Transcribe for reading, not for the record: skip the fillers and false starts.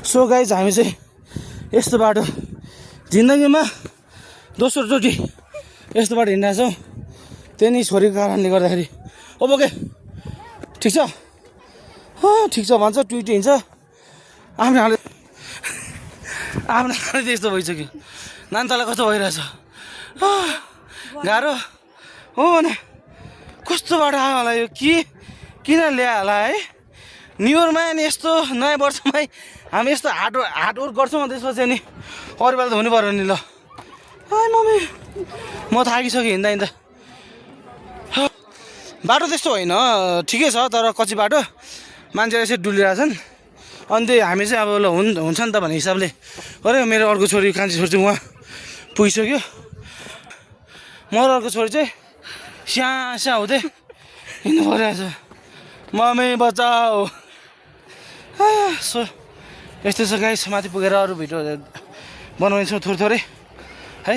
So guys हामी चाहिँ यस्तो बाटो जिन्दगीमा दोस्रोचोटि यस्तो बाटो हिँडेको छौँ। त्यही नि छोरीको कारणले गर्दाखेरि ओ बोके ठिक छ ठिक छ भन्छ ट्विटी हिँड्छ आफ्नो हाले त्यस्तो भइसक्यो। नानीतलाई कस्तो भइरहेछ गाह्रो हो भने कस्तो बाटो आयो होला यो किन ल्यायो होला है। न्यु इयरमा अनि यस्तो नयाँ वर्षमै हामी यस्तो हार्डवर्क गर्छौँ त्यसपछि अनि अरू बेला त हुनु पर्यो नि ल। मम्मी म थाकिसकेँ हिँड्दा हिँड्दा। बाटो त्यस्तो होइन ठिकै छ तर कच्ची बाटो मान्छेले यसरी डुलिरहेछन्। अनि त्यही हामी चाहिँ अब ल हुन्छ नि त भन्ने हिसाबले अरे मेरो अर्को छोरी कान्छी छोरी चाहिँ उहाँ पुगिसक्यो। मेरो अर्को छोरी चाहिँ स्यास्या हुँदै हिँड्नु परिरहेछ। मम्मी बचाऊ। सो यस्तै छ गाइस माथि पुगेर अरू भिडियो बनाउनेछौँ थोरै थोरै है।